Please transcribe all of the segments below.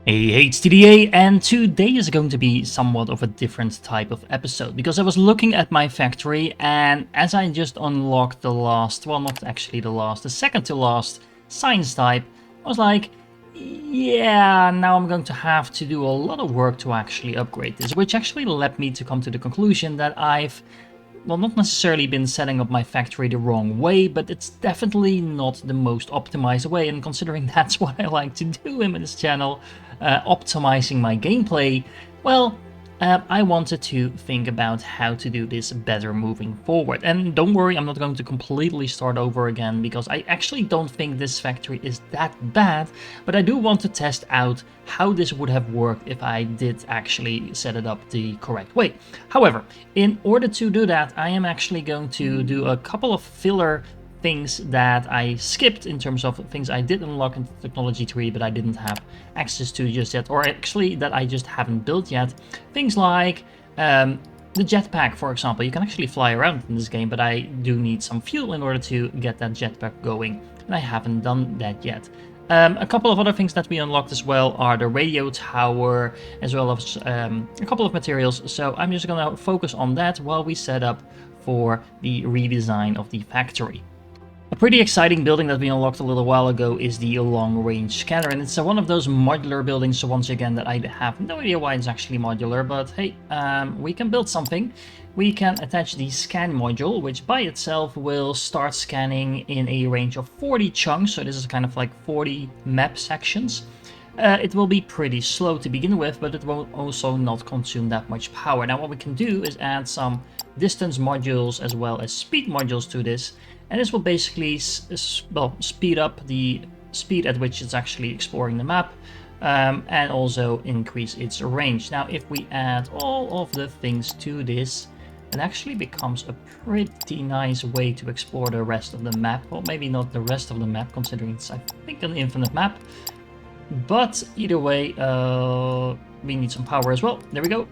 Hey, HTDA, and today is going to be somewhat of a different type of episode because I was looking at my factory, and as I just unlocked the last, well, not actually the last, the second to last science type, I was like, yeah, now I'm going to have to do a lot of work to actually upgrade this, which actually led me to come to the conclusion that I've, well, not necessarily been setting up my factory the wrong way, but it's definitely not the most optimized way, and considering that's what I like to do in this channel, optimizing my gameplay, well, I wanted to think about how to do this better moving forward. And don't worry, I'm not going to completely start over again, because I actually don't think this factory is that bad, but I do want to test out how this would have worked if I did actually set it up the correct way. However, in order to do that, I am actually going to do a couple of filler things that I skipped in terms of things I did unlock in the technology tree but I didn't have access to just yet, or actually that I just haven't built yet. Things like the jetpack, for example. You can actually fly around in this game, but I do need some fuel in order to get that jetpack going, and I haven't done that yet. A couple of other things that we unlocked as well are the radio tower, as well as a couple of materials, so I'm just gonna focus on that while we set up for the redesign of the factory. A pretty exciting building that we unlocked a little while ago is the long-range scanner, and it's one of those modular buildings, so once again that I have no idea why it's actually modular, but hey, we can build something. We can attach the scan module, which by itself will start scanning in a range of 40 chunks, so this is kind of like 40 map sections. It will be pretty slow to begin with, but it will also not consume that much power. Now what we can do is add some distance modules as well as speed modules to this, and this will basically speed up the speed at which it's actually exploring the map, and also increase its range. Now if we add all of the things to this, it actually becomes a pretty nice way to explore the rest of the map. Well, maybe not the rest of the map, considering it's, I think, an infinite map. But either way, we need some power as well. There we go.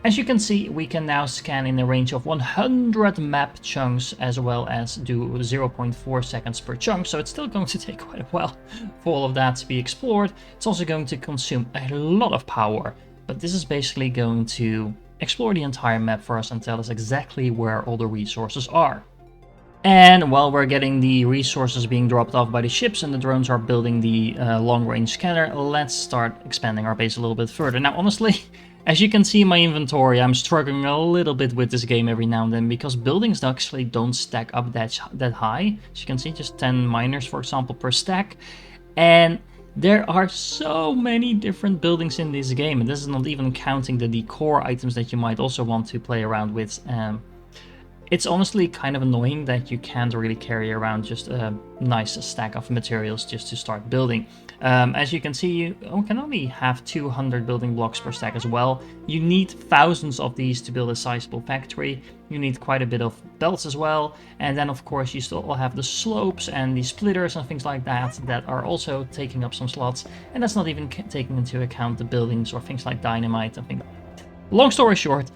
As you can see, we can now scan in a range of 100 map chunks, as well as do 0.4 seconds per chunk, so it's still going to take quite a while for all of that to be explored. It's also going to consume a lot of power, but this is basically going to explore the entire map for us and tell us exactly where all the resources are. And while we're getting the resources being dropped off by the ships and the drones are building the long-range scanner, let's start expanding our base a little bit further. Now, honestly, as you can see in my inventory, I'm struggling a little bit with this game every now and then, because buildings actually don't stack up that high. As you can see, just 10 miners, for example, per stack. And there are so many different buildings in this game, and this is not even counting the decor items that you might also want to play around with. It's honestly kind of annoying that you can't really carry around just a nice stack of materials just to start building. As you can see, you can only have 200 building blocks per stack as well. You need thousands of these to build a sizable factory. You need quite a bit of belts as well. And then of course you still have the slopes and the splitters and things like that that are also taking up some slots. And that's not even taking into account the buildings or things like dynamite and things. Long story short,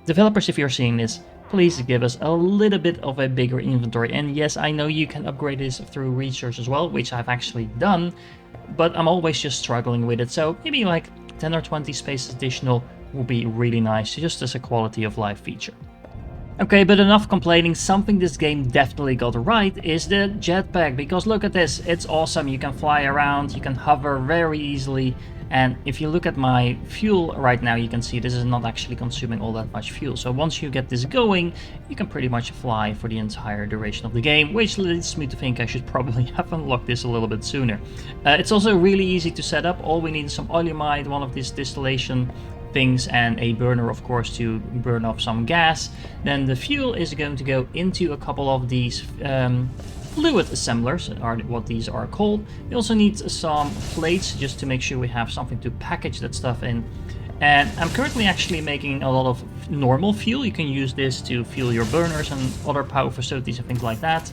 developers, if you're seeing this, please give us a little bit of a bigger inventory. And yes, I know you can upgrade this through research as well, which I've actually done, but I'm always just struggling with it. So maybe like 10 or 20 spaces additional will be really nice, just as a quality of life feature. Okay, but enough complaining. Something this game definitely got right is the jetpack, because look at this, it's awesome. You can fly around, you can hover very easily. And if you look at my fuel right now, you can see this is not actually consuming all that much fuel. So once you get this going, you can pretty much fly for the entire duration of the game, which leads me to think I should probably have unlocked this a little bit sooner. It's also really easy to set up. All we need is some oleumide, one of these distillation things, and a burner, of course, to burn off some gas. Then the fuel is going to go into a couple of these fluid assemblers, are what these are called. We also need some plates just to make sure we have something to package that stuff in. And I'm currently actually making a lot of normal fuel. You can use this to fuel your burners and other power facilities and things like that.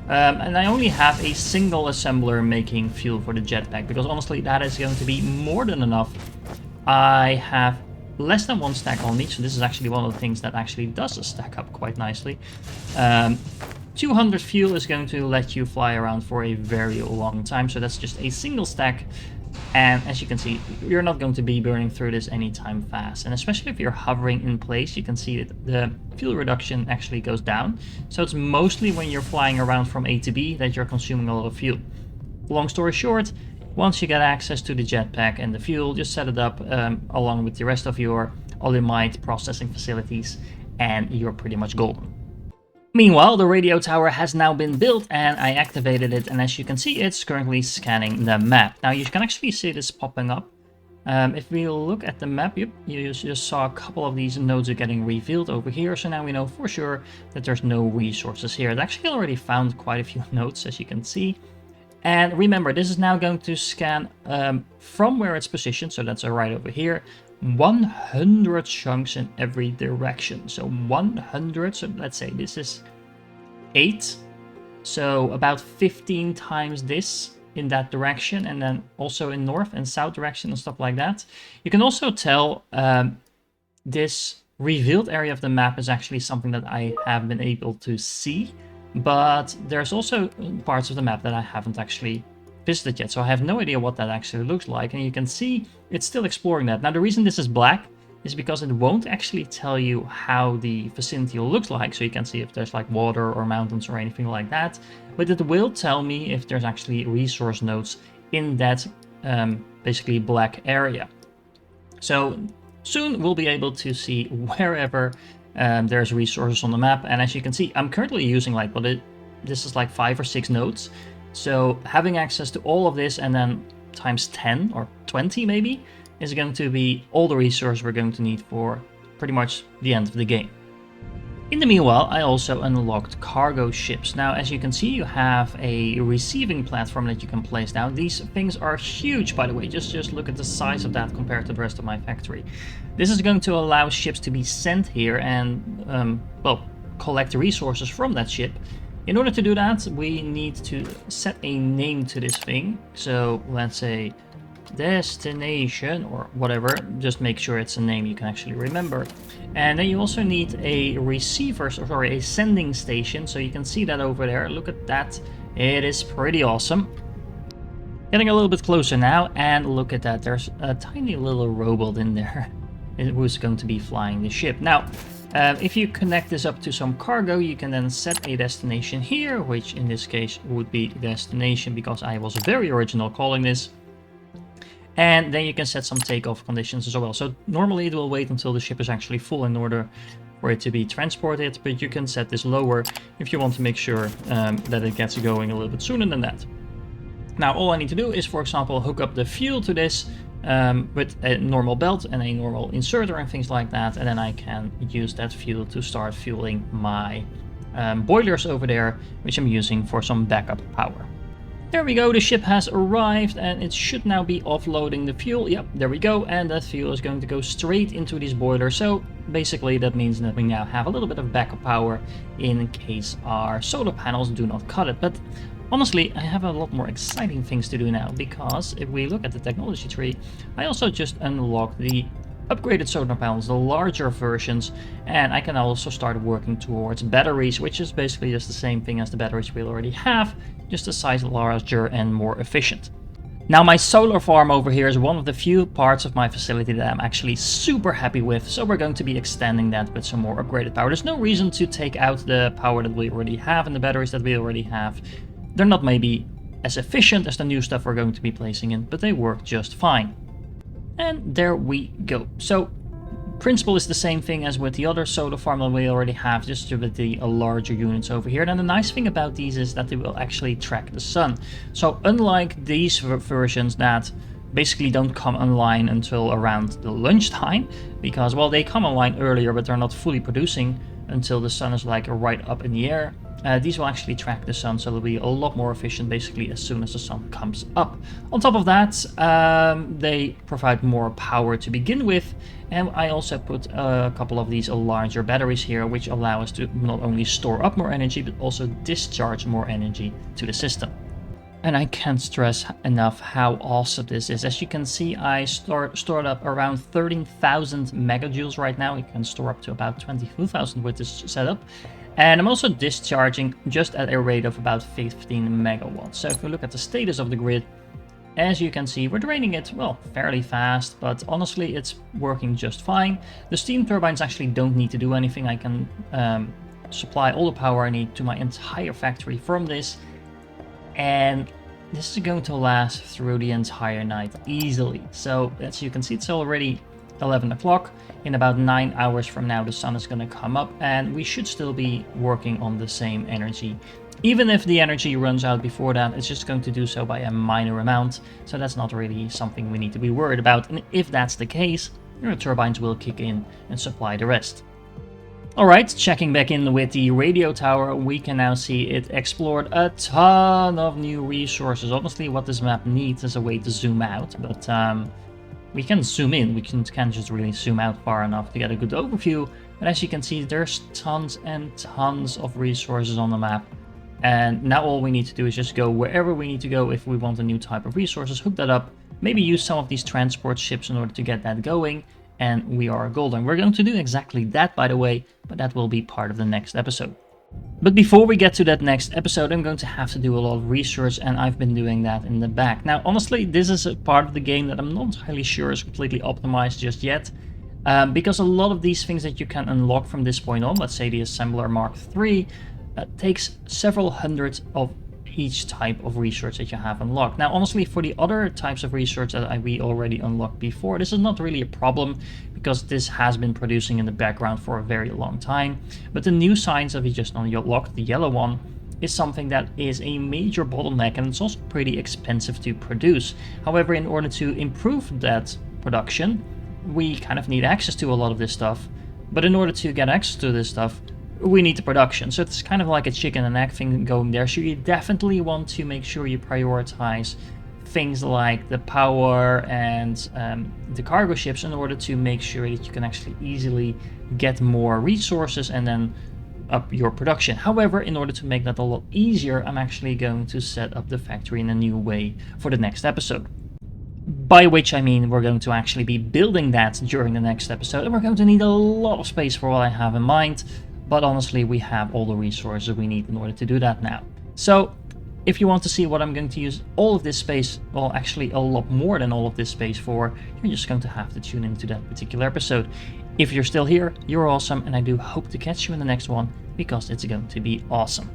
And I only have a single assembler making fuel for the jetpack, because honestly that is going to be more than enough. I have less than one stack on me, so this is actually one of the things that actually does stack up quite nicely. 200 fuel is going to let you fly around for a very long time, so that's just a single stack. And as you can see, you're not going to be burning through this anytime fast. And especially if you're hovering in place, you can see that the fuel reduction actually goes down. So it's mostly when you're flying around from A to B that you're consuming a lot of fuel. Long story short, once you get access to the jetpack and the fuel, just set it up along with the rest of your Olimite processing facilities, and you're pretty much golden. Meanwhile, the radio tower has now been built and I activated it, and as you can see, it's currently scanning the map. Now you can actually see this popping up. If we look at the map, you just saw a couple of these nodes are getting revealed over here, so now we know for sure that there's no resources here. It actually already found quite a few nodes, as you can see. And remember, this is now going to scan from where it's positioned, so that's right over here, 100 chunks in every direction. So 100, so let's say this is 8, so about 15 times this in that direction, and then also in north and south direction and stuff like that. You can also tell this revealed area of the map is actually something that I have been able to see, but there's also parts of the map that I haven't actually visited yet, so I have no idea what that actually looks like, and you can see it's still exploring that. Now the reason this is black is because it won't actually tell you how the vicinity looks like, so you can see if there's like water or mountains or anything like that, but it will tell me if there's actually resource nodes in that basically black area. So soon we'll be able to see wherever there's resources on the map, and as you can see, I'm currently using like this is like 5 or 6 nodes. So having access to all of this and then times 10 or 20 maybe is going to be all the resources we're going to need for pretty much the end of the game. In the meanwhile, I also unlocked cargo ships. Now, as you can see, you have a receiving platform that you can place down. These things are huge, by the way. Just look at the size of that compared to the rest of my factory. This is going to allow ships to be sent here and, well, collect resources from that ship. In order to do that, we need to set a name to this thing. So let's say destination or whatever, just make sure it's a name you can actually remember. And then you also need a receiver, sorry, a sending station. So you can see that over there. Look at that. It is pretty awesome. Getting a little bit closer now, and look at that. There's a tiny little robot in there who's going to be flying the ship. Now, if you connect this up to some cargo, you can then set a destination here, which in this case would be destination because I was very original calling this. And then you can set some takeoff conditions as well. So normally it will wait until the ship is actually full in order for it to be transported, but you can set this lower if you want to make sure that it gets going a little bit sooner than that. Now all I need to do is, for example, hook up the fuel to this with a normal belt and a normal inserter and things like that, and then I can use that fuel to start fueling my boilers over there, which I'm using for some backup power. There we go, the ship has arrived and it should now be offloading the fuel. Yep, there we go, and that fuel is going to go straight into these boilers. So basically that means that we now have a little bit of backup power in case our solar panels do not cut it. But honestly, I have a lot more exciting things to do now, because if we look at the technology tree, I also just unlocked the upgraded solar panels, the larger versions, and I can also start working towards batteries, which is basically just the same thing as the batteries we already have, just a size larger and more efficient. Now my solar farm over here is one of the few parts of my facility that I'm actually super happy with, so we're going to be extending that with some more upgraded power. There's no reason to take out the power that we already have and the batteries that we already have. They're not maybe as efficient as the new stuff we're going to be placing in, but they work just fine. And there we go. So principle is the same thing as with the other solar farm that we already have, just with the larger units over here. And the nice thing about these is that they will actually track the sun. So unlike these versions that basically don't come online until around the lunchtime, because, well, they come online earlier, but they're not fully producing until the sun is like right up in the air. These will actually track the sun, so they'll be a lot more efficient basically as soon as the sun comes up. On top of that, they provide more power to begin with, and I also put a couple of these larger batteries here, which allow us to not only store up more energy, but also discharge more energy to the system. And I can't stress enough how awesome this is. As you can see, I stored up around 13,000 megajoules right now. You can store up to about 22,000 with this setup. And I'm also discharging just at a rate of about 15 megawatts. So if we look at the status of the grid, As you can see, we're draining it, well, fairly fast, but honestly, it's working just fine. The steam turbines actually don't need to do anything. I can supply all the power I need to my entire factory from this, and this is going to last through the entire night easily. So as you can see, it's already 11 o'clock. In about 9 hours from now, the sun is going to come up, and we should still be working on the same energy. Even if the energy runs out before that, it's just going to do so by a minor amount, so that's not really something we need to be worried about. And if that's the case, the turbines will kick in and supply the rest. Alright, checking back in with the radio tower, we can now see it explored a ton of new resources. Honestly, what this map needs is a way to zoom out, but we can zoom in. We can't just really zoom out far enough to get a good overview. But as you can see, there's tons and tons of resources on the map. And now all we need to do is just go wherever we need to go if we want a new type of resources, hook that up, maybe use some of these transport ships in order to get that going, and we are golden. We're going to do exactly that, by the way, but that will be part of the next episode. But before we get to that next episode, I'm going to have to do a lot of research, and I've been doing that in the back. Now, honestly, this is a part of the game that I'm not entirely sure is completely optimized just yet, because a lot of these things that you can unlock from this point on, let's say the Assembler Mark III, takes several hundreds of each type of research that you have unlocked. Now, honestly, for the other types of research that we already unlocked before, this is not really a problem because this has been producing in the background for a very long time. But the new science that we just unlocked, the yellow one, is something that is a major bottleneck, and it's also pretty expensive to produce. However, in order to improve that production, we kind of need access to a lot of this stuff. But in order to get access to this stuff, we need the production. So it's kind of like a chicken and egg thing going there. So you definitely want to make sure you prioritize things like the power and the cargo ships in order to make sure that you can actually easily get more resources and then up your production. However, in order to make that a lot easier, I'm actually going to set up the factory in a new way for the next episode. By which I mean we're going to actually be building that during the next episode, and we're going to need a lot of space for what I have in mind. But honestly, we have all the resources we need in order to do that now. So if you want to see what I'm going to use all of this space, well, actually a lot more than all of this space for, you're just going to have to tune into that particular episode. If you're still here, you're awesome, and I do hope to catch you in the next one, because it's going to be awesome.